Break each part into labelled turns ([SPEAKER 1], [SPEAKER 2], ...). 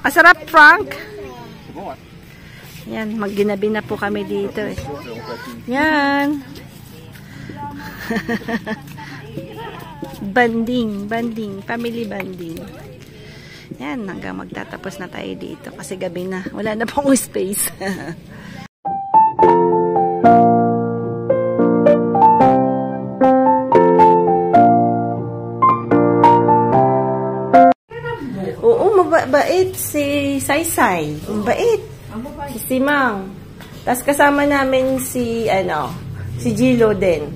[SPEAKER 1] Masarap, Frank. Yan, magginabi na po kami dito eh. Yan. Banding, family banding. Yan, hanggang magtatapos na tayo dito kasi gabi na. Wala na pong space. Oo, mabait si Saysay. Mabait. Si Simang. Tapos kasama namin si, si Gilo din.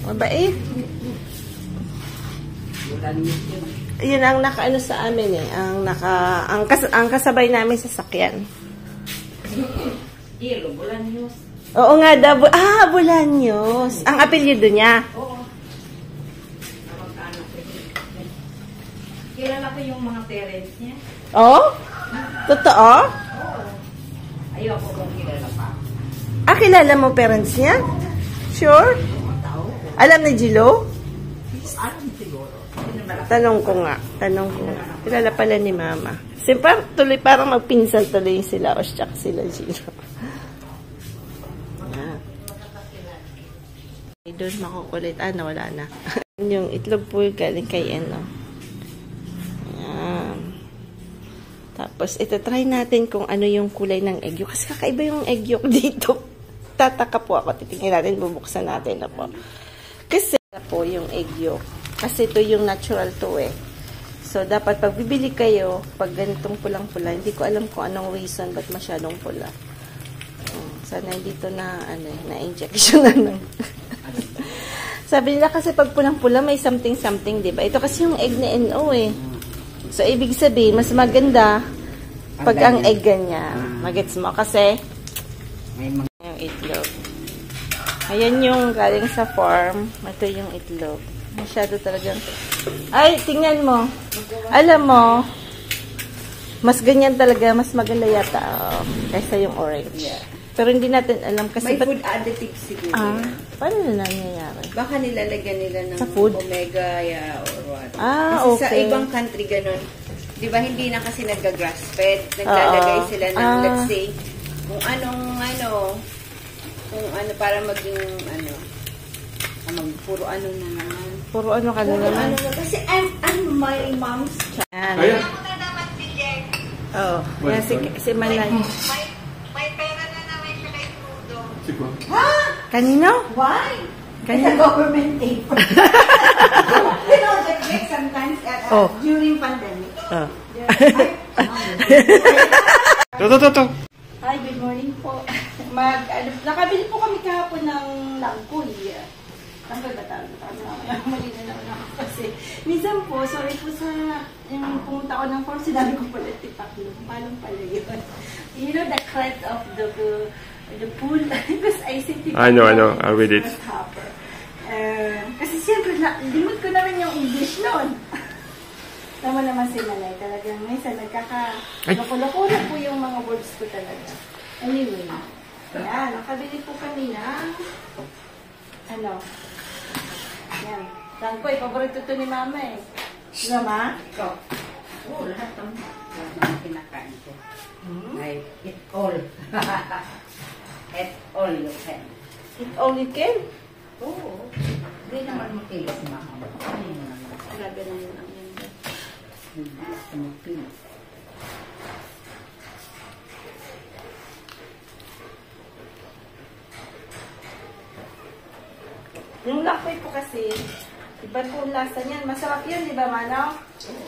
[SPEAKER 1] Mabait. Yun ang nakaano sa amin eh. Ang kasabay namin sa sakyan.
[SPEAKER 2] Bulanhos.
[SPEAKER 1] Oo nga, Bulanhos. Ang apelyido niya.
[SPEAKER 2] Oo. Kilala ko yung mga parents niya.
[SPEAKER 1] Oh? Totoo?
[SPEAKER 2] Oo. Ayoko kung kilala pa.
[SPEAKER 1] Kilala mo parents niya? Sure? Alam ni Gilo?
[SPEAKER 2] Alam siguro.
[SPEAKER 1] Tanong ko nga. Kilala pala ni Mama. Tuloy parang magpinsan tuloy sila o tsaka sila Gilo. Doon makukulit. Nawala na. Yung itlog po galing kay Eno. Ayan. Tapos, try natin kung ano yung kulay ng egg yolk. Kasi kakaiba yung egg yolk dito. Tataka po ako. Titingnan natin, bubuksan natin na po. Kasi po yung egg yolk. Kasi ito yung natural to eh. So, dapat pag bibili kayo, pag ganitong pulang-pula, hindi ko alam kung anong reason ba't masyadong pula. Sana dito na-injection na ng... Sabi nila kasi pag pulang-pula may something, diba? Ito kasi yung egg na NO eh. So, ibig sabihin, mas maganda pag ang egg ganyan. Magets mo kasi yung itlog. Ayan yung galing sa farm. Ito yung itlog. Masyado talagang... Ay, tingnan mo. Alam mo, mas ganyan talaga, mas maganda yata kaysa yung orange. Yeah. Pero hindi natin alam kasi...
[SPEAKER 2] May food additives siguro.
[SPEAKER 1] Paano na nangyayari?
[SPEAKER 2] Baka nilalagyan nila ng omega or what. Kasi
[SPEAKER 1] Okay.
[SPEAKER 2] sa ibang country ganun. Di ba hindi na kasi nag-grass fed. Naglalagay sila ng, let's say, kung para maging puro na naman.
[SPEAKER 1] Puro ka na naman.
[SPEAKER 2] Kasi I'm my mom's child.
[SPEAKER 1] Ayan. Yan si Manay.
[SPEAKER 3] May pera na naman siya kay Trudo.
[SPEAKER 1] Kanino?
[SPEAKER 2] Why?
[SPEAKER 1] Kanino?
[SPEAKER 2] It's a government paper. You know, sometimes during pandemic.
[SPEAKER 1] To.
[SPEAKER 2] Hi, good morning po. Nakabili po kami kahapon ng langkoy. Langkoy ba tawag? Mali na naman ako kasi. Minsan po, sorry po sa yung pumunta ko ng farm, sinabi ko pala tipaklong. Paano pala yun? You know the cred of the pool? Because I see tipaklong.
[SPEAKER 4] I know. I read it.
[SPEAKER 2] Kasi siyempre, limot ko naman yung English noon. Tama naman si Malay. Talagang minsan nagkaka-loko na po yung mga words ko talaga. Anyway, yan. Nakabili po kami ng yan. Langkoy, paborito to ni Mama eh. Mama?
[SPEAKER 3] Ikaw. Oo, lahat ng kinakain ko. I eat all. Eat all you can.
[SPEAKER 2] Eat all you can?
[SPEAKER 3] Oo. Hindi naman makilos si Mama.
[SPEAKER 2] Grabe na yun ang yan.
[SPEAKER 3] Hindi ako makilos.
[SPEAKER 2] Yung langkoy po kasi, iba po ang lasa niyan. Masarap yun, di ba, Manaw?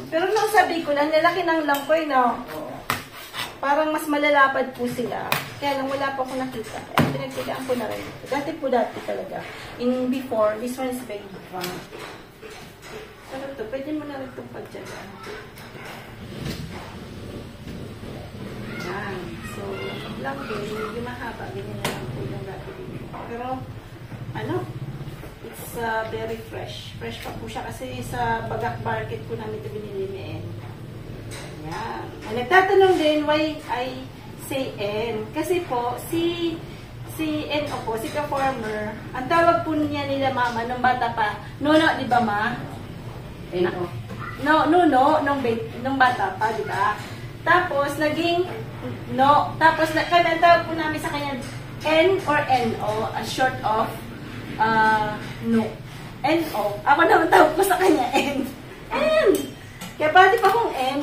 [SPEAKER 2] Pero nung sabi ko, ang lalaki ng langkoy, no? Parang mas malalapad po sila. Kaya lang wala pa ako nakita. Kaya pinagtigaan ko na rin. Dati talaga. In before, this one is very strong. Pero ito, pwede mo na rin itong pagdyagan. Yan. So, langkoy, medyo mahaba. Ganyan na lang po yung dati dito. Pero, it's very fresh. Fresh pa po siya kasi sa Bagak Market po namin ito binili ni N. Ayan. Nagtatanong din why I say N. Kasi po, si N po, si ka-farmer, ang tawag po niya nila Mama nung bata pa, Nono, di ba Ma?
[SPEAKER 3] N-O.
[SPEAKER 2] Nuno, nung nung bata pa, di ba? Tapos, naging no. Tapos, kami ang tawag po namin sa kanya N or NO, a short of no. NO. Ako naman tawag ko sa kanya N. N! Kaya pati pa kong N.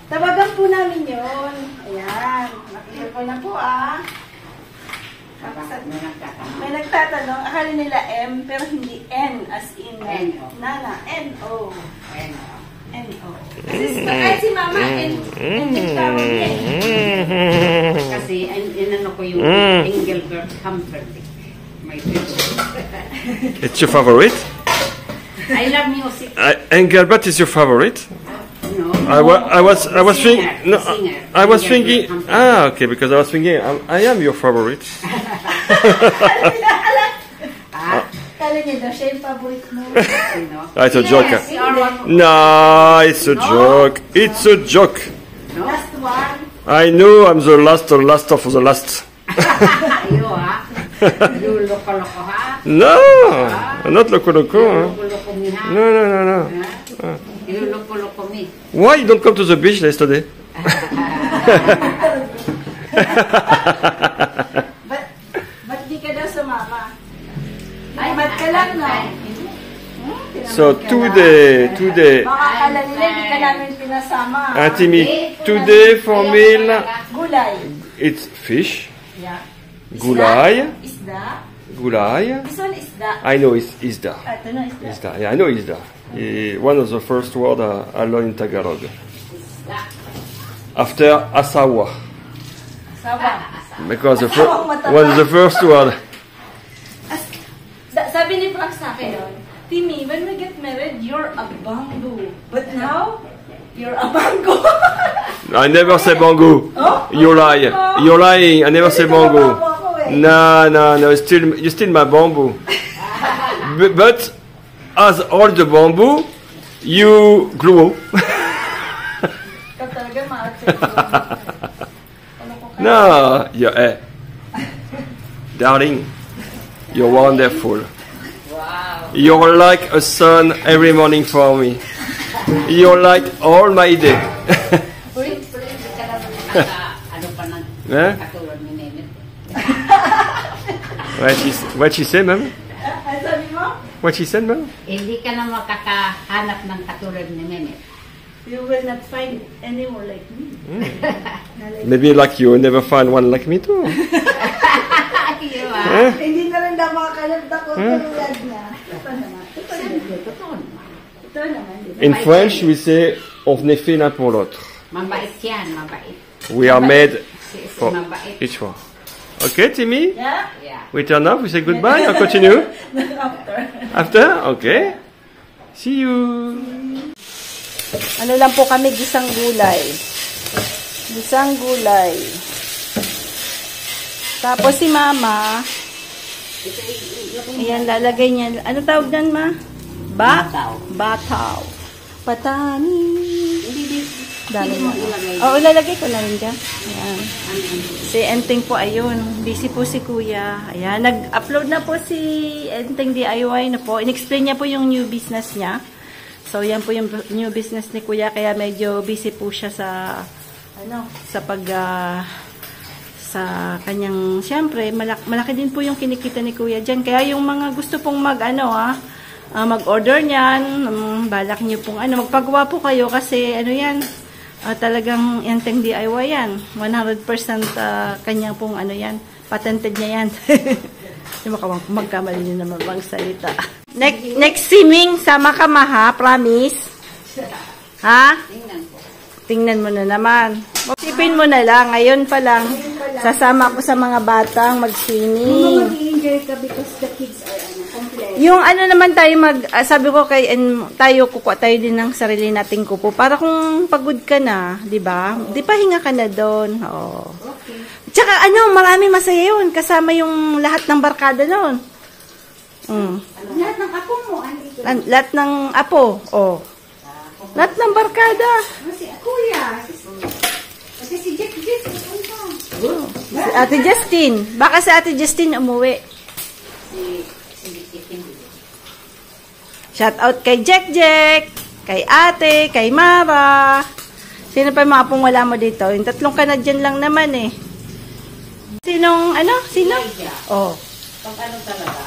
[SPEAKER 2] Tawagan po namin yun. Ayan. Nakikita ko na po Tapos, may nagtatanong, akala nila M, pero hindi N, as in Nana. N-O. N-O. Kasi si Mama, N yung tawag niya.
[SPEAKER 3] Kasi, inano ko yung Engelbert Humperdinck. My favorite.
[SPEAKER 4] It's your favorite?
[SPEAKER 3] I love music.
[SPEAKER 4] Engelbert is your favorite?
[SPEAKER 3] No.
[SPEAKER 4] I was thinking. No,
[SPEAKER 3] singer.
[SPEAKER 4] I was thinking. Okay, because I was thinking I am your favorite.
[SPEAKER 2] Kala niya daw, siya yung favorite mo.
[SPEAKER 4] It's a joke.
[SPEAKER 3] Yes,
[SPEAKER 4] No, it's a joke. It's a joke.
[SPEAKER 3] No?
[SPEAKER 2] Last one.
[SPEAKER 4] I know I'm the last of the last.
[SPEAKER 3] Ayo You loko-loko
[SPEAKER 4] No, I'm not loko.
[SPEAKER 3] Loko-loko mi
[SPEAKER 4] No.
[SPEAKER 3] You loko-loko mi.
[SPEAKER 4] Why you don't come to the beach yesterday?
[SPEAKER 2] Ba't di ka daw sumama? Ay, ba't ka lang, no?
[SPEAKER 4] So today,
[SPEAKER 2] Baka akala nila, di ka namin pinasama.
[SPEAKER 4] Antimi, today for meal,
[SPEAKER 2] Gulay.
[SPEAKER 4] it's fish,
[SPEAKER 2] Yeah.
[SPEAKER 4] gulay,
[SPEAKER 2] Isda.
[SPEAKER 4] gulay.
[SPEAKER 2] This one isda.
[SPEAKER 4] I know it's isda.
[SPEAKER 2] Ito na isda.
[SPEAKER 4] Isda. Yeah, I know isda. One of the first words I learned in Tagalog. After asawa,
[SPEAKER 2] Sawa.
[SPEAKER 4] because one of the first word.
[SPEAKER 2] Sabi ni Frank sa akin yun, Timmy, when we get married, you're a bamboo. But now, you're a mango.
[SPEAKER 4] I never say bongo.
[SPEAKER 2] Oh?
[SPEAKER 4] You lie. You're lying. I never say bongo.
[SPEAKER 2] No.
[SPEAKER 4] No. You're still my bamboo. But as all the bamboo, you grow.
[SPEAKER 2] Ikaw talaga maatid.
[SPEAKER 4] No, darling, you're wonderful.
[SPEAKER 3] Wow.
[SPEAKER 4] You're like a sun every morning for me. You're like all my day.
[SPEAKER 3] Pwede ka naman ano pa ng
[SPEAKER 4] Eh?
[SPEAKER 3] katulad ni Nemet.
[SPEAKER 4] What she say, ma'am?
[SPEAKER 2] Ay, sabi mo?
[SPEAKER 4] What she said, ma'am?
[SPEAKER 3] Hindi ka na makakahanap ng katulad ni Nemet.
[SPEAKER 2] You will not find anyone like me.
[SPEAKER 4] Maybe like you, never find one like me too.
[SPEAKER 3] Iyo
[SPEAKER 4] Eh?
[SPEAKER 2] Hindi na rin daw makakalabda ko tulad niya. Ito naman.
[SPEAKER 3] Totoo naman.
[SPEAKER 2] Ito naman, di ba?
[SPEAKER 4] In French, we say on est fait l'un pour l'autre.
[SPEAKER 3] Mabait yan, mabait.
[SPEAKER 4] We are made
[SPEAKER 3] Si
[SPEAKER 4] for
[SPEAKER 3] mabait.
[SPEAKER 4] each one. Okay, Timmy?
[SPEAKER 2] Yeah?
[SPEAKER 3] Yeah.
[SPEAKER 4] We turn off, we say goodbye, and continue.
[SPEAKER 2] After.
[SPEAKER 4] After? Okay. See you.
[SPEAKER 2] Ano lang po kami, gisang gulay. Gisang gulay. Tapos si Mama, ayan, lalagay niya. Ano tawag yan, Ma?
[SPEAKER 3] Bataw.
[SPEAKER 2] Bataw. Patani. Dami
[SPEAKER 3] Hindi mo
[SPEAKER 2] na.
[SPEAKER 3] ilagay.
[SPEAKER 2] Oo, ilalagay ko na rin dyan. Ayan. Si Enteng po, ayun. Busy po si Kuya. Ayan, nag-upload na po si Enteng DIY na po. In-explain niya po yung new business niya. So, yan po yung new business ni Kuya. Kaya medyo busy po siya sa, sa sa kanyang, siyempre, malaki din po yung kinikita ni Kuya dyan. Kaya yung mga gusto pong mag-order niyan, balak niyo pong, magpagawa po kayo kasi, yan, talagang Enteng DIY yan. 100% kanyang pong, yan, patented niya yan. Magkamali niyo naman bang salita. Next swimming, sama ka, Ma, ha? Promise? Ha?
[SPEAKER 3] Tingnan ko.
[SPEAKER 2] Tingnan mo na naman. Isipin mo na lang, ngayon pa lang, sasama ko sa mga batang mag-swimming.
[SPEAKER 3] Mag-enjoy ka because the kids are complete.
[SPEAKER 2] Yung naman tayo sabi ko kukuha tayo din ng sarili nating kupo. Para kung pagod ka na, di ba? Di pa hinga ka na doon. Oh.
[SPEAKER 3] Okay.
[SPEAKER 2] Tsaka marami masaya yun. Kasama yung lahat ng barkada doon.
[SPEAKER 3] Lahat ng apo mo,
[SPEAKER 2] Lahat ng apo. Oh. Lahat ng barkada.
[SPEAKER 3] Si Kuya. Kasi si Jack.
[SPEAKER 2] Si Ate Justin. Baka si Ate Justin umuwi.
[SPEAKER 3] Si
[SPEAKER 2] Shout out kay Jack. kay ate, kay Mara. Sino pa yung mga pong wala mo dito? Yung tatlong Canadian lang naman eh. Sinong, ano? Sino? Oh.
[SPEAKER 3] Pag ano talaga,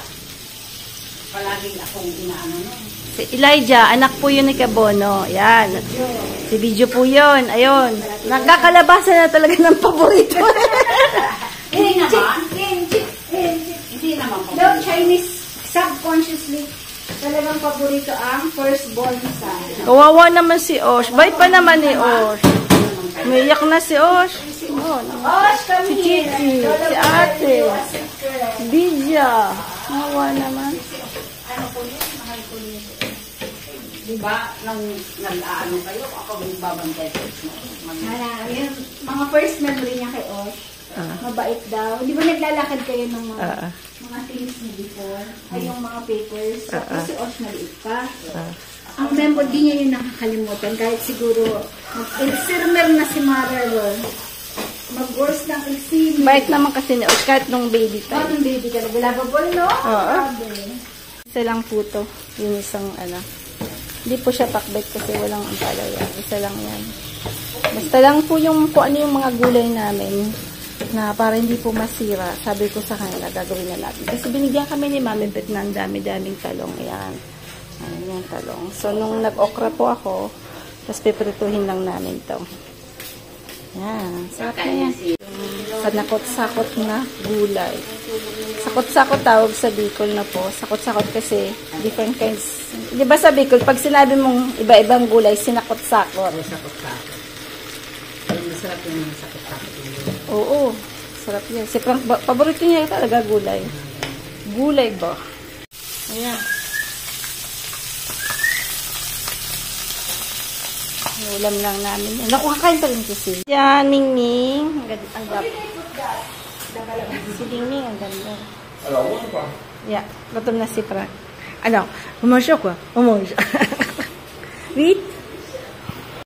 [SPEAKER 3] palaging akong inaano nun.
[SPEAKER 2] Si Elijah, anak po yun ni Kabono. Yan. Si Video po yun. Ayun. Nagkakalabasa na talaga ng paborito.
[SPEAKER 3] Hindi naman. Hindi naman.
[SPEAKER 1] Daw Chinese, subconsciously, talagang paborito ang firstborn sa.
[SPEAKER 2] Kawawa naman si Osh. Bay pa naman ni Osh. Umiyak na si Osh.
[SPEAKER 1] Osh,
[SPEAKER 2] Si Chichi. Si ate. Si Bidya. Kawawa naman.
[SPEAKER 3] Diba, nang nag-aano kayo, ako yung babantay ko.
[SPEAKER 1] Yung mga first memory niya kay Osh, mabait daw. Di ba naglalakad kayo ng mga things niya before? Ay, yung mga papers. Tapos si Osh maliit pa. Ang memory di niya yung nakakalimutan. Kahit siguro, mag-ilsirmer na si Mother Lord. Mag-worse ng ilsirmer.
[SPEAKER 2] Bait naman kasi ni Osh kahit nung baby pa.
[SPEAKER 1] Bakit baby ka na? Lovable, no?
[SPEAKER 2] Oo.
[SPEAKER 1] Grabe.
[SPEAKER 2] Isa lang po to. Yung isang ano. Hindi po siya pakbet kasi walang ampalaya. Isa lang yan. Basta lang po yung kung ano yung mga gulay namin na para hindi po masira. Sabi ko sa kanila, gagawin na natin. Kasi binigyan kami ni Mami Bet na ang dami-daming talong. Ayan. Ayan yung talong. So, nung nag-okra po ako, tapos piprituhin lang namin to. Ayan. Sarap na yan. Sanakot-sakot na gulay. Sakot-sakot tawag sa Bicol na po. Sakot-sakot kasi different kinds. Di ba sa Bicol, pag sinabi mong iba-ibang gulay, sinakot-sakot.
[SPEAKER 3] Sakot-sakot. Pero masarap yung sakot-sakot.
[SPEAKER 2] Oo. Sarap yan. Si Frank, paborito niya talaga gulay. Gulay ba? Ayan. Ulam lang namin yan. Naku, kakain pa rin kasi. Yan, Mingming. Ang ganda. Ang ganda. Si Mingming, ang ganda. Yeah, gutom na si Frank. Ano? Umasyo ko. Umasyo. Wait.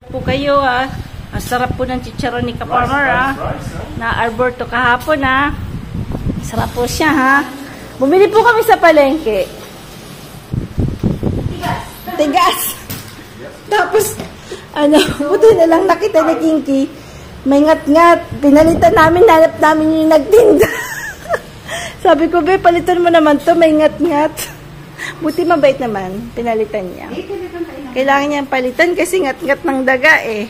[SPEAKER 2] Po kayo Ang sarap po ng chicharon ni Kaparmer Na-arbor to kahapon Sarap po siya Bumili po kami sa palengke. Tigas. Tapos buti na lang nakita ni Kinky. May ngat-ngat. Pinalitan namin, hanap namin yung nagtinda. Sabi ko, be, palitan mo naman to, may ngat-ngat. Buti mabait naman, pinalitan niya. Kailangan niya palitan kasi ngat-ngat ng daga eh.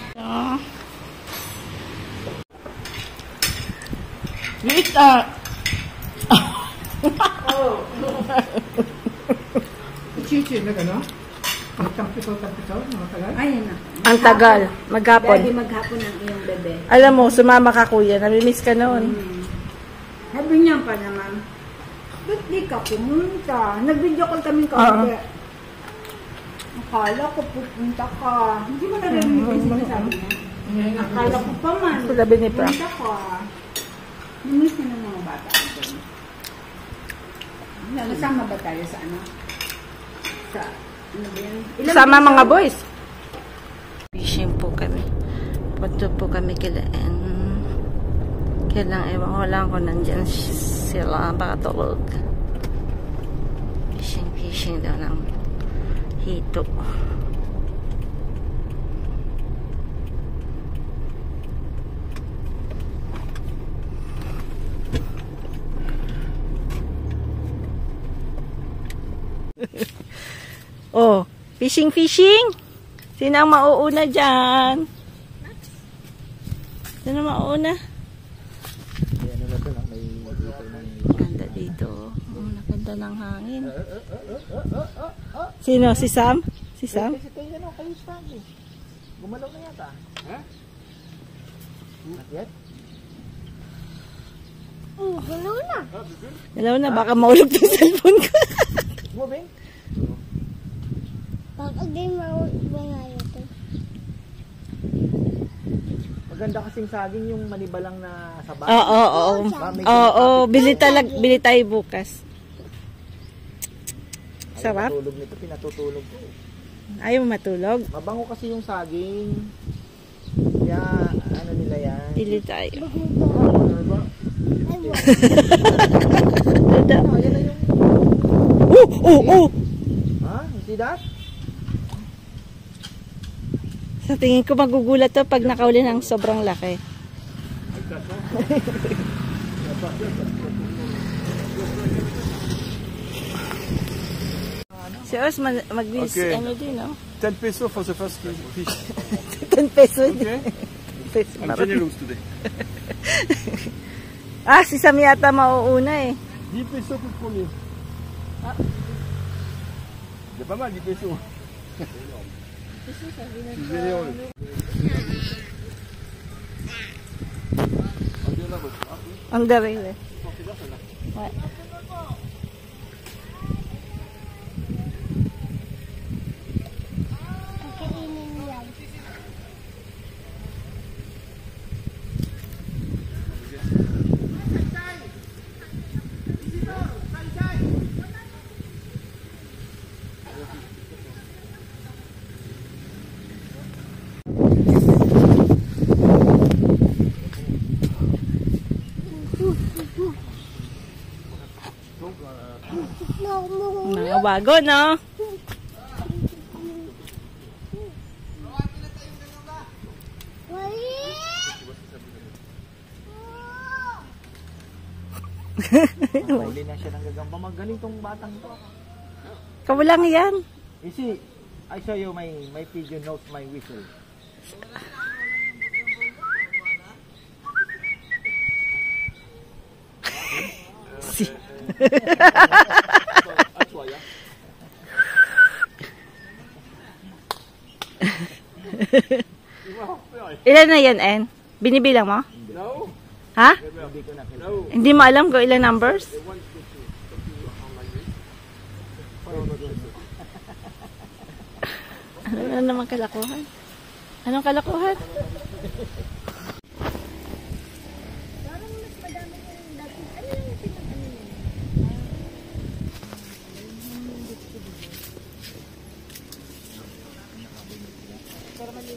[SPEAKER 2] Wait,
[SPEAKER 5] Chichi, ano? Ang tampito, mga tagal?
[SPEAKER 1] Ayun na.
[SPEAKER 2] ang tagal, maghapon.
[SPEAKER 1] Daddy, maghapon ang iyong bebe.
[SPEAKER 2] Alam mo, sumama ka kuya, namimiss ka noon.
[SPEAKER 1] Sabi niya pa naman, ba't di ka pumunta? Nag-video call kami kaunti. Akala ko pupunta ka. Hindi mo narinig yung sinasabi niya. Akala ko pa man.
[SPEAKER 2] Sabi ni Frank.
[SPEAKER 1] Pupunta ka. Namiss na ng mga bata. Nasama ba tayo sa ano? Sa ano ba yan?
[SPEAKER 2] Sama mga boys. Fishing po kami. Punto po kami kilaan. Kailang ewan ko lang kung nandyan sila baka tulog. Fishing daw ng hito. Oh, fishing! Sino ang mauuna dyan? Sino ang mauuna? Ganda dito. Ganda ng hangin. Sino? Si Sam? Si Sam?
[SPEAKER 5] Gumalaw na yata. Ha? Not yet?
[SPEAKER 1] Oh, galaw na.
[SPEAKER 2] Alam na, baka maulog yung cellphone ko.
[SPEAKER 5] Moving?
[SPEAKER 1] Pag-agay mo nga ito.
[SPEAKER 5] Maganda kasing saging yung manibalang na saba.
[SPEAKER 2] Oo, bili tayo bukas. Sarap.
[SPEAKER 5] Matulog nito, pinatutulog ko.
[SPEAKER 2] Ayaw matulog.
[SPEAKER 5] Mabango kasi yung saging. Kaya, ano nila yan?
[SPEAKER 2] Bili tayo.
[SPEAKER 5] Ano ba?
[SPEAKER 2] Dada.
[SPEAKER 5] Yan na yung...
[SPEAKER 2] Oh!
[SPEAKER 5] Ha? You see that?
[SPEAKER 2] Sa tingin ko magugulat to pag nakauli ng sobrang laki. Si Os mag-wish
[SPEAKER 4] Okay.
[SPEAKER 2] ano din, no?
[SPEAKER 4] 10 pesos for the first fish.
[SPEAKER 2] 10 pesos.
[SPEAKER 4] Okay?
[SPEAKER 2] 10 pesos.
[SPEAKER 4] I'm generous today.
[SPEAKER 2] Ah, si Sam yata mauuna eh.
[SPEAKER 4] 10 pesos pour le premier. C'est pas mal, 10 pesos. C'est généreux.
[SPEAKER 2] Ang daril eh. Mga bago, no?
[SPEAKER 5] Huli na siya ng gagamba. Magaling tong batang to.
[SPEAKER 2] Kawalang yan.
[SPEAKER 5] Isi, I show you my pigeon note, my whistle.
[SPEAKER 2] Ilan na yan, En? Binibilang mo?
[SPEAKER 4] No,
[SPEAKER 2] Ha?
[SPEAKER 4] no.
[SPEAKER 2] Hindi mo alam kung ilan numbers? Ano na naman kalakuhan? Anong kalakuhan?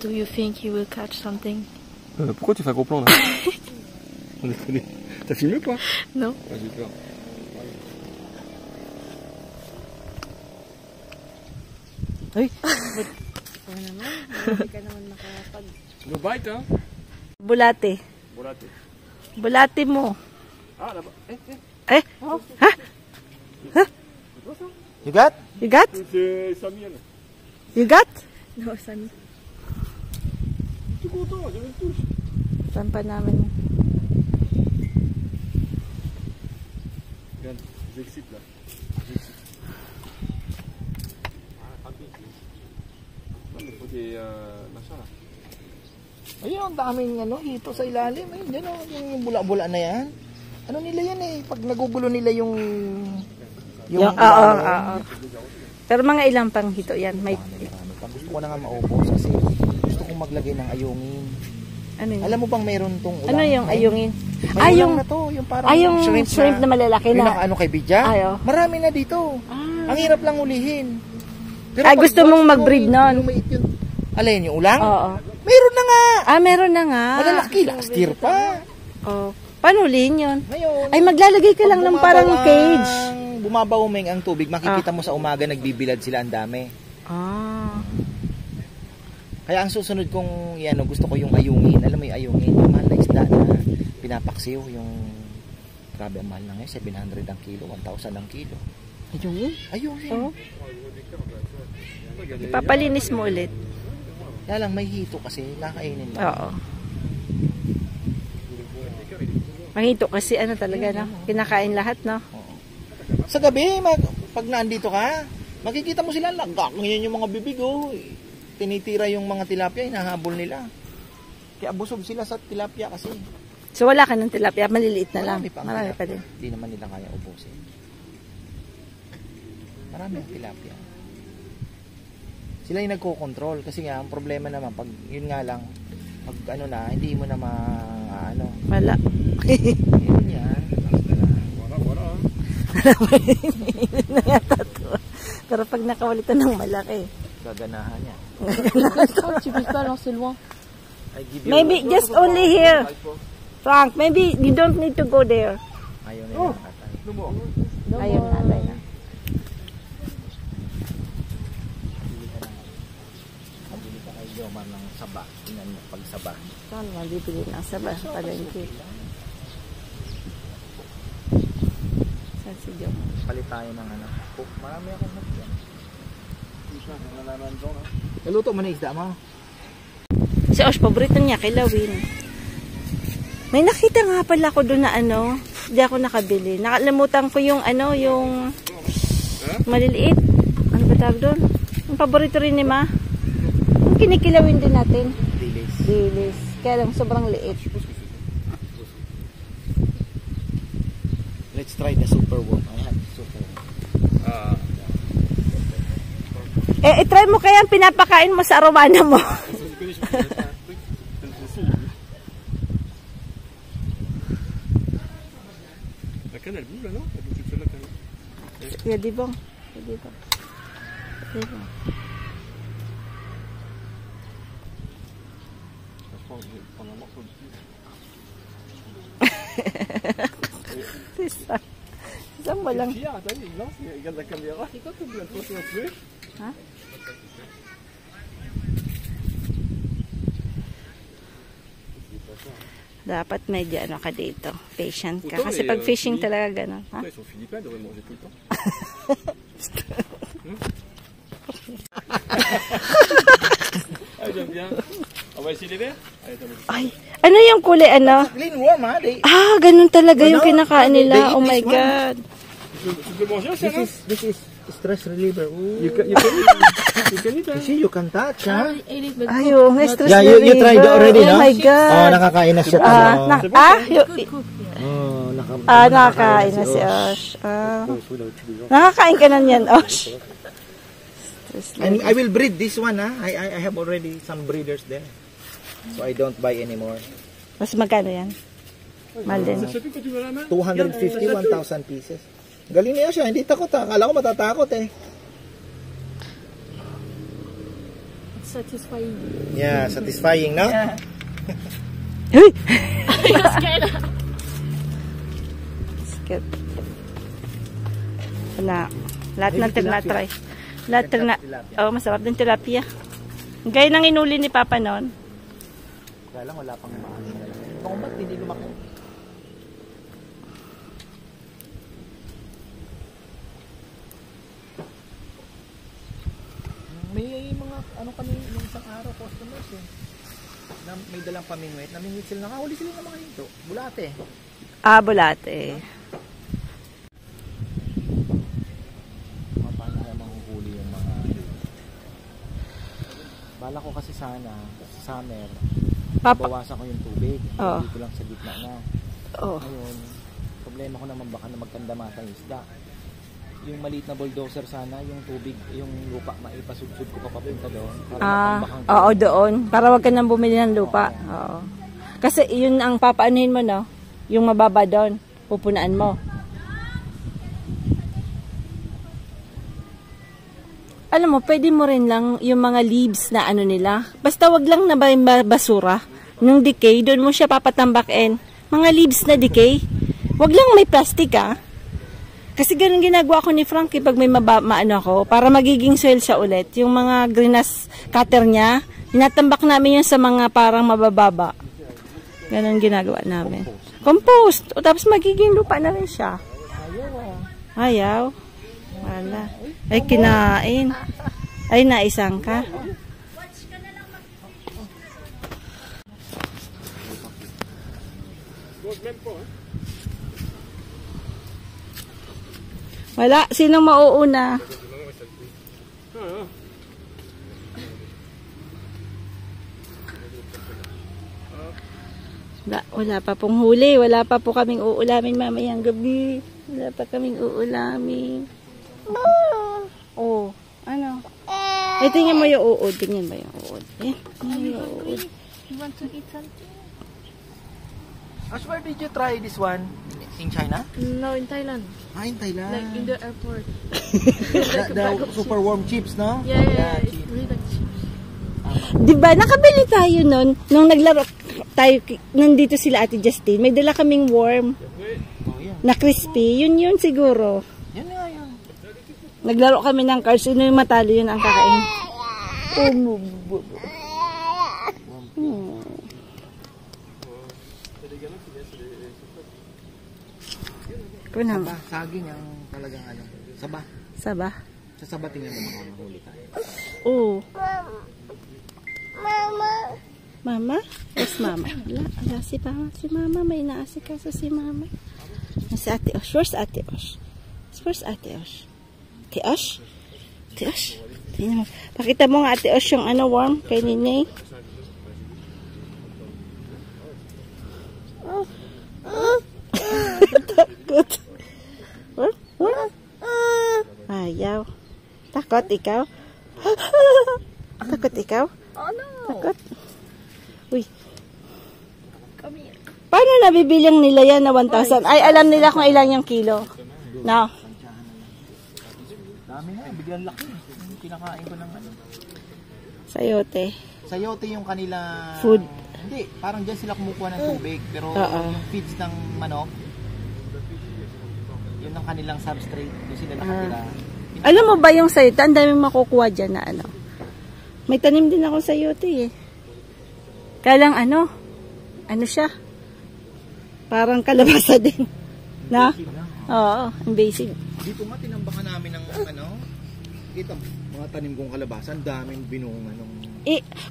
[SPEAKER 2] Do you think he will catch something?
[SPEAKER 4] Pourquoi tu fais un gros plan là? On est allé. T'as filmé ou pas?
[SPEAKER 2] No?
[SPEAKER 4] Ah, j'ai peur.
[SPEAKER 2] Ay!
[SPEAKER 4] No bite, hein?
[SPEAKER 2] Bulate.
[SPEAKER 4] Volate.
[SPEAKER 2] Bulate mo.
[SPEAKER 4] Ah, là-bas.
[SPEAKER 2] Eh? Ha?
[SPEAKER 5] You got?
[SPEAKER 2] You got?
[SPEAKER 4] C'est Samuel.
[SPEAKER 2] You got? No, saan?
[SPEAKER 4] Je suis content, j'ai une touche.
[SPEAKER 2] Saan pa namin?
[SPEAKER 4] Regarde, j'excite là. Non, mais faut des machins là.
[SPEAKER 5] Ayun, ang daming hito sa ilalim. Ayun, dyan yung bula-bula na yan. Ano nila yan eh, pag nagugulo nila yung
[SPEAKER 2] Oo. Pero mga ilang pang hito yan. May,
[SPEAKER 5] Gusto ko na nga maubos kasi gusto kong maglagay ng ayungin.
[SPEAKER 2] ano yun?
[SPEAKER 5] Alam mo bang mayroon tong ulam?
[SPEAKER 2] Ano yung ayungin?
[SPEAKER 5] May
[SPEAKER 2] Ay,
[SPEAKER 5] ulam
[SPEAKER 2] yung,
[SPEAKER 5] na to, yung parang
[SPEAKER 2] yung shrimp na malalaki
[SPEAKER 5] Yung
[SPEAKER 2] na.
[SPEAKER 5] ano kay Bidya?
[SPEAKER 2] Ay, oh.
[SPEAKER 5] Marami na dito.
[SPEAKER 2] Ah.
[SPEAKER 5] Ang hirap lang ulihin.
[SPEAKER 2] Ay,
[SPEAKER 5] pag
[SPEAKER 2] gusto mong
[SPEAKER 5] once
[SPEAKER 2] mag-breed nun?
[SPEAKER 5] lumait yun. Alin, yung ulang?
[SPEAKER 2] Oo.
[SPEAKER 5] Mayroon na nga.
[SPEAKER 2] Ah, meron na nga.
[SPEAKER 5] Malalaki, last year pa.
[SPEAKER 2] Oh. Paano ulihin yun?
[SPEAKER 5] Ngayon,
[SPEAKER 2] Ay, maglalagay ka lang ng parang cage.
[SPEAKER 5] Bumabaw ang tubig, makikita mo sa umaga nagbibilad sila ang dami.
[SPEAKER 2] Ah.
[SPEAKER 5] Kaya ang susunod kong gusto ko yung ayungin. Alam mo yung ayungin, yung mahal na isda na pinapaksiw, yung grabe ang mahal na ngayon, 700 ang kilo, 1,000 ang kilo.
[SPEAKER 2] Ayungin?
[SPEAKER 5] Ayungin.
[SPEAKER 2] Oo. Ipapalinis mo ulit.
[SPEAKER 5] Kaya lang may hito kasi, nakainin lang.
[SPEAKER 2] Oo. Mahito kasi ano talaga, no? Kinakain lahat, no?
[SPEAKER 5] Sa gabi, pag naandito ka, makikita mo sila lagak. Ngayon yung mga bibig, oh. Tinitira yung mga tilapia, hinahabol nila. Kaya busog sila sa tilapia kasi.
[SPEAKER 2] So wala ka ng tilapia, maliliit na lang.
[SPEAKER 5] Marami pa ang
[SPEAKER 2] Marami pa
[SPEAKER 5] tilapia.
[SPEAKER 2] din.
[SPEAKER 5] Hindi naman nila kaya ubusin. Marami ang tilapia. Sila yung nagko-control kasi nga ang problema naman pag yun nga lang pag hindi mo na
[SPEAKER 2] Wala.
[SPEAKER 5] yun yan.
[SPEAKER 4] Voilà.
[SPEAKER 2] Pero pag nakawalitan ng malaki.
[SPEAKER 5] Gaganahan niya.
[SPEAKER 2] Tu peux pas lancer loin.
[SPEAKER 5] I give you
[SPEAKER 2] Maybe just only here. Frank, maybe you don't need to go there.
[SPEAKER 5] Ayaw nila nakatay.
[SPEAKER 2] Ayun na, tayo na.
[SPEAKER 5] Jomar ng saba. Tingnan mo pag saba.
[SPEAKER 2] Saan nga bibili ng saba sa palengke? Saan si Jom?
[SPEAKER 5] Palit tayo ng ano. Cook. Marami akong hook yan. Naluto mo na isda mo?
[SPEAKER 2] Si Osh, paborito niya, kilawin. May nakita nga pala ako doon na ano, hindi ako nakabili. Nakalimutan ko yung ano, yung maliliit. Ano ba tawag doon? Yung paborito rin ni Ma. Yung kinikilawin din natin.
[SPEAKER 5] Dilis.
[SPEAKER 2] Dilis. Kaya lang sobrang liit.
[SPEAKER 5] Let's try the super worm. Ayan, super.
[SPEAKER 2] I-try mo kaya ang pinapakain mo sa aromana mo.
[SPEAKER 4] La canne, elle bouge là, non? Elle bouge toute seule, la canne.
[SPEAKER 2] Il y a des bons. Il y a des bons. C'est bon.
[SPEAKER 4] Je pense que je vais prendre un morceau de plus.
[SPEAKER 2] C'est ça. Ça mo lang.
[SPEAKER 4] Fier, attends, il lance, il regarde la caméra. C'est quoi comme la photo à tuer?
[SPEAKER 2] Ha? Dapat medyo ano ka dito. Patient ka. Kasi pag fishing talaga gano'n. Ha?
[SPEAKER 4] Ils sont philippins, ils devraient manger tout le temps. Ah, j'aime bien. On va essayer les verts? Allez, attends,
[SPEAKER 2] Ay, ano yung kulay ano?
[SPEAKER 5] Clean worm ha.
[SPEAKER 2] Ganun talaga yung kinakain nila. Oh my God.
[SPEAKER 4] tu peux manger aussi, non?
[SPEAKER 5] This is stress reliever. Ooh.
[SPEAKER 4] You can eat it,
[SPEAKER 5] You see, you can touch ha.
[SPEAKER 2] Ayun, stress
[SPEAKER 5] Yeah, you tried
[SPEAKER 2] reliever.
[SPEAKER 5] already,
[SPEAKER 2] Oh
[SPEAKER 5] no?
[SPEAKER 2] my God.
[SPEAKER 5] Oh, nakakain na siya.
[SPEAKER 2] Nakakain na si Osh. Nakakain ka na niyan, Osh.
[SPEAKER 5] And I will breed this one ha. I have already some breeders there. So I don't buy anymore.
[SPEAKER 2] Mas magkano yan? Mahal din.
[SPEAKER 4] Ça fait quand tu mets la main?
[SPEAKER 5] 250, 1,000 pieces. Galing niya siya, hindi takot ha. Akala ko matatakot eh.
[SPEAKER 2] Satisfying.
[SPEAKER 5] Yeah, satisfying, no?
[SPEAKER 2] Uy! Skip. Wala. Lahat natin na-try. Lahat na. Oh, masarap din tilapia. Gaya nang inuli ni Papa noon.
[SPEAKER 5] Kaya lang wala pang maano. Kung ba't hindi lumaki? May mga ano kami nung isang araw customers eh. Na may dalang pamingwit. Namingwit sila. Nakahuli sila ng mga hinto. Bulate.
[SPEAKER 2] Bulate.
[SPEAKER 5] Paano kaya mahuhuli yung mga bala ko kasi sana sa summer bawasan ko yung tubig.
[SPEAKER 2] Oo.
[SPEAKER 5] Dito lang sa gitna na. Ngayon, problema ko naman baka na magkandamatan yung isda. Yung maliit na bulldozer sana, yung tubig, yung lupa, maipasudsud ko pa papunta doon. Para matambakang
[SPEAKER 2] Oo, doon. Para wag ka nang bumili ng lupa. Oo. Kasi yun ang papaanuhin mo, no? Yung mababa doon, pupunaan mo. Alam mo, pwede mo rin lang yung mga leaves na ano nila. Basta wag lang na basura. Nung decay, doon mo siya papatambakin. Mga leaves na decay. Wag lang may plastic, Kasi ganun ginagawa ko ni Frankie pag may maano ako, para magiging soil siya ulit. Yung mga greenhouse cutter niya, tinatambak namin yun sa mga parang mabababa. Ganun ginagawa namin. Compost. O tapos magiging lupa na rin siya. Ayaw. Wala. Ay, kinain. Ay, naisang ka. Wala. Sinong mauuna? Wala pa pong huli. Wala pa po kaming uulamin mamayang gabi. Wala pa kaming uulamin. Oh, ano? Ay, tingnan mo yung uod. Tingnan ba yung uod? Tingnan yung uod.
[SPEAKER 6] You want to eat something?
[SPEAKER 5] Ash, where did you try this one? In China?
[SPEAKER 6] No, in Thailand.
[SPEAKER 5] In Thailand.
[SPEAKER 6] Like in the airport.
[SPEAKER 5] the super warm chips, no?
[SPEAKER 6] Yeah, it's really like chips.
[SPEAKER 2] Diba, nakabili tayo nun, nung naglaro tayo, nandito sila Ate Justine, may dala kaming worm na crispy. Yun siguro.
[SPEAKER 5] Yun nga yun.
[SPEAKER 2] Naglaro kami ng cards, sino yung matalo yun ang kakain.
[SPEAKER 1] Kunang.
[SPEAKER 5] Saba, saging ang talagang ano. Saba.
[SPEAKER 1] Saba.
[SPEAKER 5] Sa saba tingnan mo makakahuli tayo.
[SPEAKER 1] Oo. Mama? Yes, mama. Ala, si mama. Si mama. May naasikaso si mama. Si Ate Osh. Where's Ate Osh? Where's Ate Osh? Ate Osh? Ate Osh? Tingnan mo. Pakita mo nga Ate Osh yung ano worm kay Ninay. Takot. Ayaw. Takot ikaw? Takot ikaw?
[SPEAKER 6] Oh no!
[SPEAKER 1] Takot? Uy. Paano nabibilang nila yan na 1,000? Ay, alam nila kung ilang yung kilo. No.
[SPEAKER 5] Dami na, biglang laki. Yung kinakain ko ng ano.
[SPEAKER 1] Sayote.
[SPEAKER 5] Sayote yung kanila
[SPEAKER 1] Food.
[SPEAKER 5] Hindi, parang dyan sila kumukuha ng tubig. Pero yung feeds ng manok, yun ang kanilang substrate. Doon sila nakatira.
[SPEAKER 1] Alam mo ba yung sayote? Ang daming makukuha dyan na ano. May tanim din ako sayote eh. Kaya lang ano siya? Parang kalabasa din. Na? Oo, invasive.
[SPEAKER 5] Dito nga, tinambakan namin ng ano, dito, mga tanim kong kalabasa, ang daming binunga nung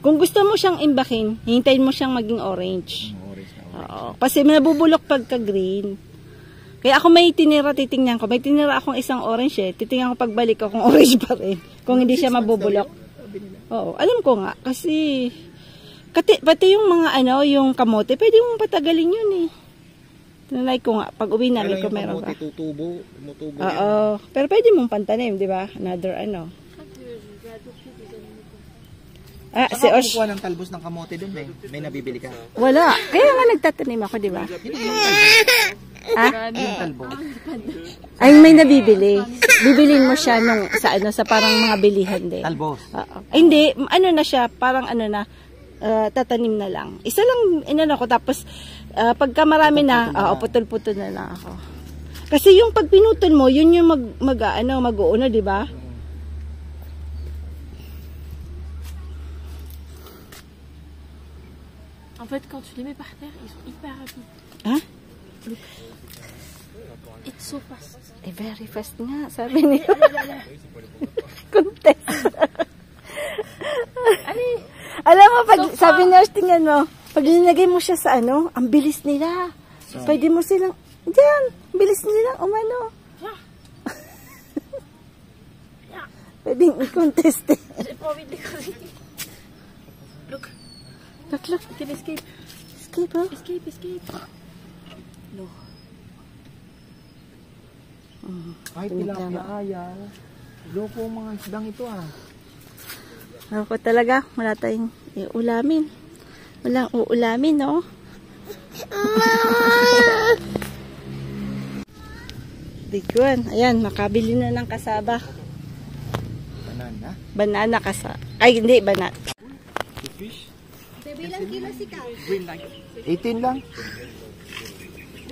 [SPEAKER 1] Kung gusto mo siyang imbakin, hintayin mo siyang maging orange.
[SPEAKER 5] orange na orange.
[SPEAKER 1] Oo, kasi nabubulok pagka green. Kaya ako may tinira, titingnan ko. May tinira akong isang orange eh. Titingnan ko pagbalik ko kung orange pa rin. Kung hindi siya mabubulok. Oo, alam ko nga. Kasi, pati yung mga ano, yung kamote, pwede mong patagalin yun eh. Tinanay ko nga, pag uwi namin kung meron pa.
[SPEAKER 5] Tumutubo
[SPEAKER 1] Oo, pero pwede mong pantanim, di ba? Another ano. Si Osh.
[SPEAKER 5] Kukuha ng talbos ng kamote doon eh. May nabibili ka.
[SPEAKER 1] Wala. Kaya nga nagtatanim ako, di ba?
[SPEAKER 5] Yung talbos.
[SPEAKER 1] Ay, may nabibili. Bibilin mo siya sa parang mga bilihan din.
[SPEAKER 5] Talbos.
[SPEAKER 1] Ay, hindi, ano na siya, parang ano na, tatanim na lang. Isa lang, inano ko, tapos, pagka marami na, putol-putol na lang ako. Kasi yung pag pinutol mo, yun yung mag-uuno, di ba?
[SPEAKER 6] En fait, quand tu les mets par terre, ils sont hyper rapides.
[SPEAKER 1] Hein?
[SPEAKER 6] It's so fast.
[SPEAKER 1] Very fast nga, sabi niya. Contest. Alam mo, sabi niya, tingnan mo, pag linagay mo siya sa ano, ang bilis nila. Pwede mo silang, diyan, bilis nilang umano. Pwedeng i-contest eh.
[SPEAKER 6] J'ai pas envie de décoller. Look.
[SPEAKER 1] Look.
[SPEAKER 6] You can escape.
[SPEAKER 1] Escape, oh.
[SPEAKER 6] Escape. No.
[SPEAKER 5] Ay, tilapia ayaw. Loko ang mga isdang ito ah.
[SPEAKER 1] Ako talaga, wala tayong ulamin. Walang uulamin, no? Biguan. Ayan, makabili na ng kasaba.
[SPEAKER 5] Banana.
[SPEAKER 1] Banana Ay, hindi, banana.
[SPEAKER 2] Bilang kilo si Ka?
[SPEAKER 5] 18 lang.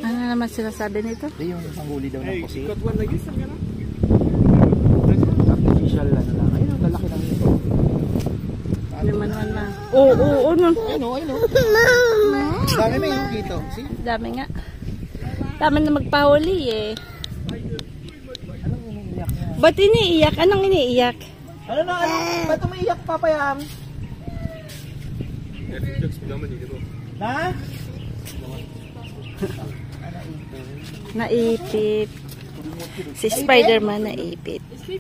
[SPEAKER 1] Ano naman sila sabi nito?
[SPEAKER 5] Ito yung panghuli daw ng pusi. Artificial ano lang. Ayun, ang lalaki ng ito.
[SPEAKER 1] Ano man. Oo.
[SPEAKER 5] Ayun. Dami may yung kito. See?
[SPEAKER 1] Dami nga. Tama na magpahuli eh.
[SPEAKER 5] Anong iniiyak niya?
[SPEAKER 1] Ba't iniiyak? Anong iniiyak?
[SPEAKER 5] Ano? Ba't umiiyak papayam? Na?
[SPEAKER 1] Naipit. Si Spider-Man naipit. De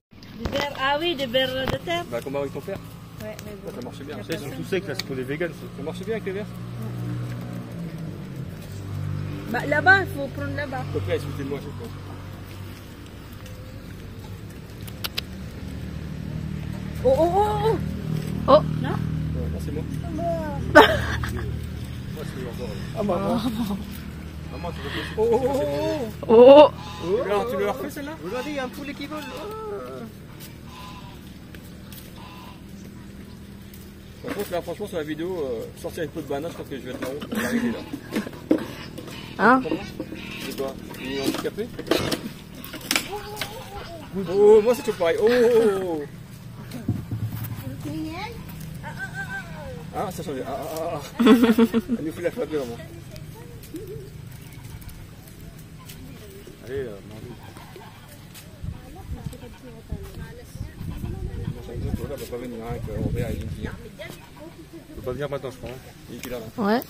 [SPEAKER 1] ver awi, de ver de terre.
[SPEAKER 4] Bah, comment avec ton père? Ouais, mais bon. Ça marche bien. Tu sais, ils sont tous secs là, c'est pour les vegans. Ça marche bien avec les verts?
[SPEAKER 1] Bah, là-bas, il faut prendre là-bas.
[SPEAKER 4] S'il te plaît, expliquez-moi, je pense.
[SPEAKER 1] Oh,
[SPEAKER 4] Non, c'est moi. Moi, c'est lui encore. Ah, maman. Maman, tu veux que je...
[SPEAKER 1] oh.
[SPEAKER 4] Alors, tu le refais celle-là?
[SPEAKER 5] Regardez, il y a un poulet qui vole.
[SPEAKER 4] Par contre, là, franchement, sur la vidéo, sortir une peau de banane, je pense que je vais être là haut. Je vais arriver là.
[SPEAKER 1] Ah.
[SPEAKER 4] C'est quoi? Il est handicapé? Oh, moi, c'est toujours pareil. Oh. Ah, ça change. Elle nous fait la flotte de maman. Allez, Marie. Elle va pas venir avec Robert et Linky. Elle va pas venir maintenant, je crois. Linky là.
[SPEAKER 1] Ouais.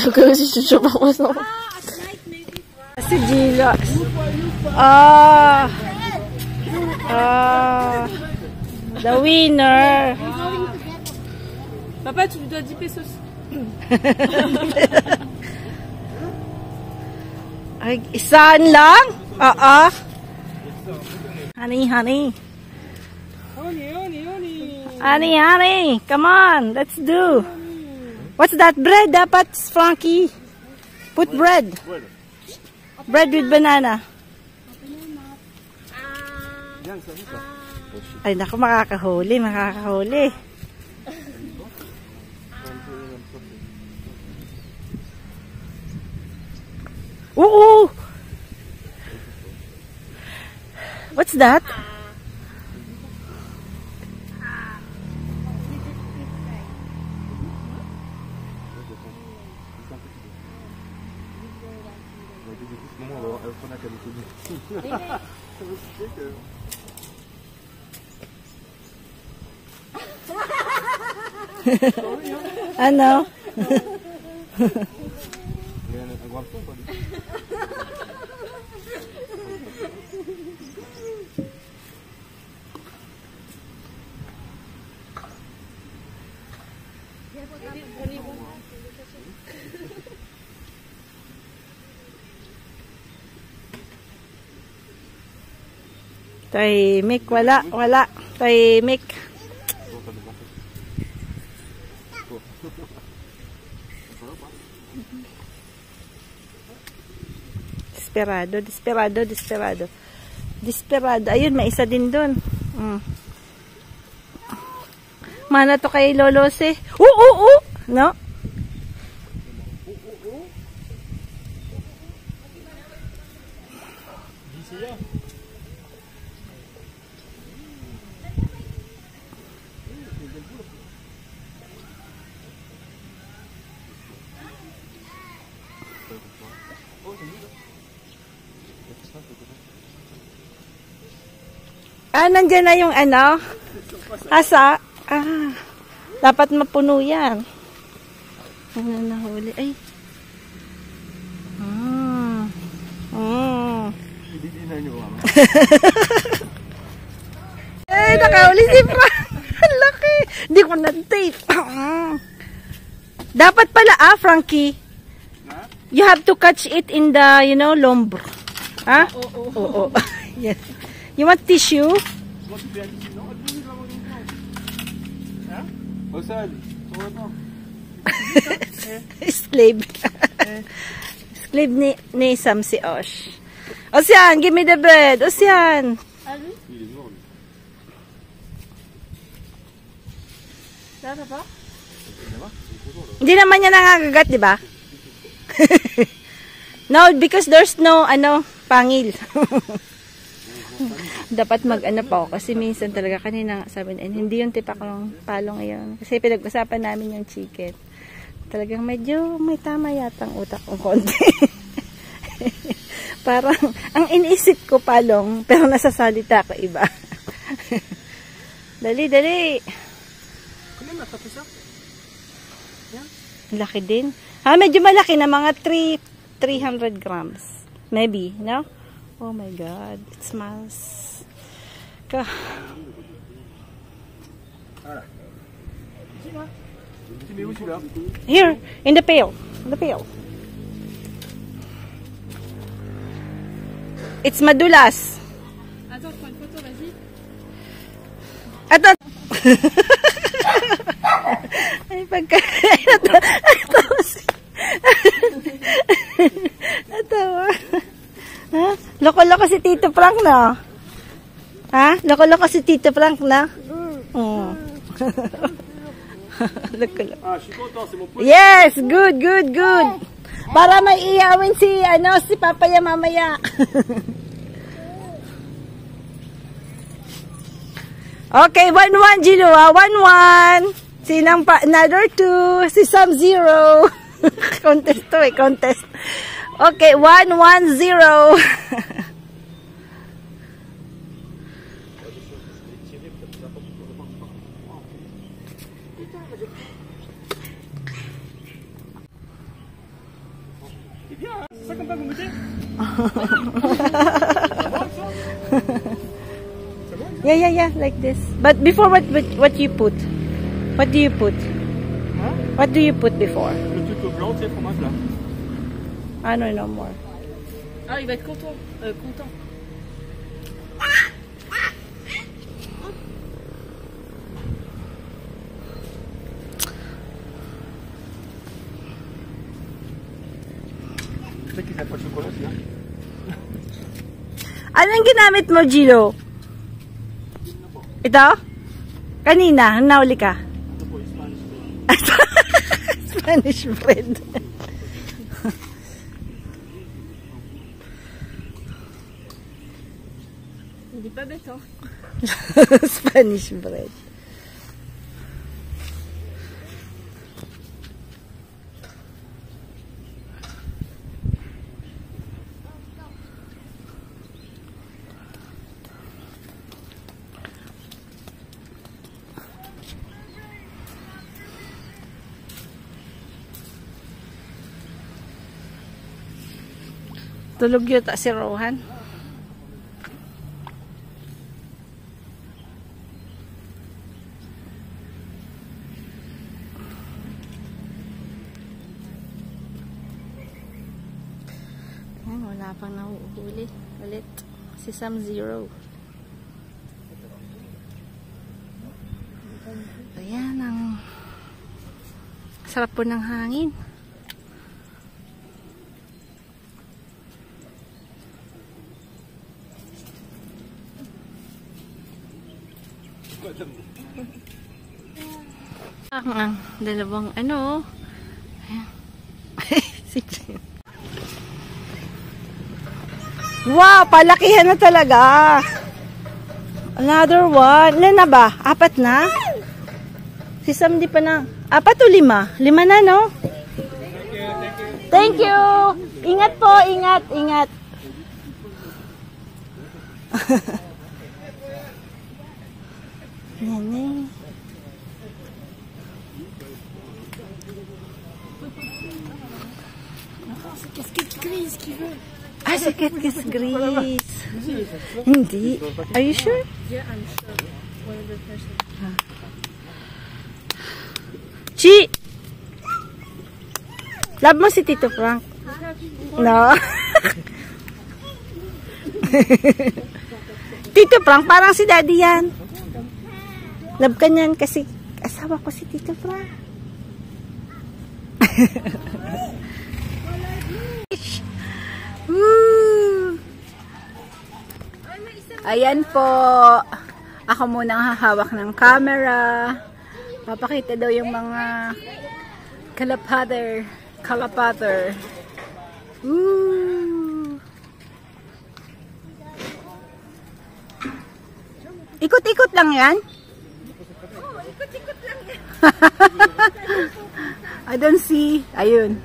[SPEAKER 1] Donc si je suis pas présent. Si Gila. The winner.
[SPEAKER 6] Papa, tu lui dois 10 pesos.
[SPEAKER 1] Ay, isaan lang? Honey. Honey. Come on, let's do. What's that bread? Dapat, Frankie. Put bread. Bread with banana. Ay, naku, makakahuli. Oo! What's that? Ano? Tahimik, wala. Tahimik. Desperado. Ayun, may isa din doon. Mana to kay Lolose. No? Nandyan na yung ano? Asa? Dapat mapuno yan. Ano nahuli? Ay. Ay, nakahuli si Frank. Laki. Hindi ko na-tape. Dapat pala, Frankie. You have to catch it in the, lombre. Ha? Oo. Yes. You want tissue? Slave. Slave ni Sam si Osh. Ocean, give me the bread. Ocean. Hindi naman niya nangangagat, di ba? No, because there's no, pangil. Dapat mag-ano pa ako kasi minsan talaga kanina sabi na, hindi yung tipak ng palo ngayon. Kasi pinag-usapan namin yung chicken. Talagang medyo may tama yatang utak kong konti. Parang, ang iniisip ko palong, pero nasasalita ko iba. Dali. Laki din. Medyo malaki na mga 300 grams. Maybe, no? Oh my God, it smells. Here, in the pail. It's madulas.
[SPEAKER 6] Attends, prends une photo, vas-y.
[SPEAKER 1] Attends. Ay, Natawa. Ha? Loko-loko si Tito Frank na. Ha? Loko-loko si Tito Frank na. Loko-loko. Yes, good. Para may iyawin si Papaya mamaya. Okay, 1-1 Gino, 1-1.
[SPEAKER 2] Sinang pa? Another 2. Si Sam 0. Contest to eh, contest. Okay, 1-1-0. Yeah, like this. But before, what you put? What do you put?
[SPEAKER 4] Huh?
[SPEAKER 2] What do you put before?
[SPEAKER 4] Le truc blanc, tu sais, fromage là.
[SPEAKER 2] I don't know more.
[SPEAKER 6] Ah, il va être content. Content.
[SPEAKER 4] Tu sais qu'ils n'aiment pas le chocolat, c'est là.
[SPEAKER 2] Anong ginamit mo, Gio? Ito? Kanina, nauli ka? Spanish bread.
[SPEAKER 6] Il est pas bête, hein.
[SPEAKER 2] Spanish bread. Tulog yata si Rohan. Ayan, wala pang nahuhuli ulit. Si Sam 0. Ayan, ang sarap po ng hangin. Ang dalawang ano. Wow, palakihan na talaga. Another one. Ilan na ba? 4 na? Si Sam di pa na. 4 o 5? 5 na, no? Thank you. Ingat po, ingat. Yan eh. Ah, si Kiss Grease. Hindi. Are you sure?
[SPEAKER 6] Yeah, I'm sure. 100%.
[SPEAKER 2] Chi! Love mo si Tito Frank? No? Tito Frank, parang si Daddy yan. Love ka niyan kasi asawa ko si Tito Frank. Ayan po. Ako muna ang hahawak ng camera. Papakita daw yung mga kalapater. Ikot-ikot lang yan? Oo, ikot-ikot lang yan. I don't see. Ayun.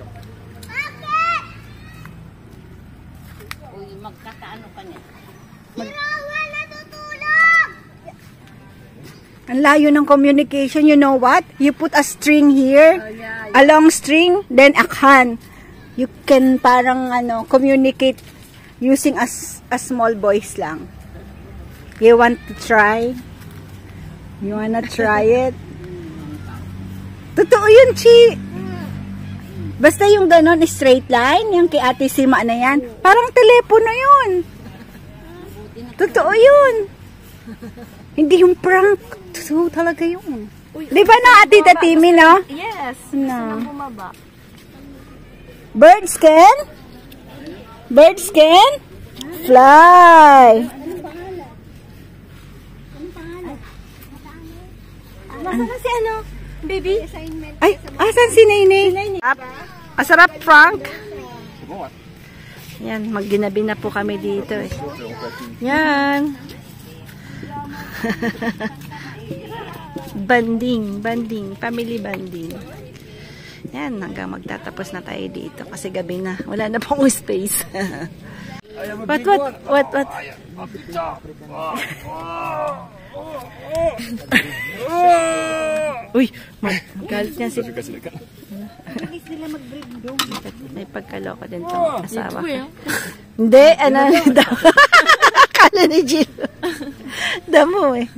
[SPEAKER 3] Uy, magkakaano ka niya.
[SPEAKER 2] Ang layo ng communication, you know what? You put a string here, a long string, then a can. You can parang communicate using a small voice lang. You want to try? You wanna try it? Totoo yun, Chi. Basta yung ganon, straight line, yung kay Ate Sima na yan, parang telepono yun. Totoo yun. Hindi yung prank. Totoo talaga yun. Di ba na, Tita Timmy, no?
[SPEAKER 6] Yes.
[SPEAKER 2] No.
[SPEAKER 6] Bumaba.
[SPEAKER 2] Birds can fly.
[SPEAKER 6] Nasaan si ano? Baby?
[SPEAKER 2] Ay, asan si Nene? Masarap, Frank. Yan, magginabi na po kami dito eh. Yan. Banding, family banding. Yan, hanggang magtatapos na tayo dito kasi gabi na. Wala na pong space. What? Uy, galit niya si... May pagkaloko din itong asawa. Hindi, ano, akala ni Jill. Damo eh.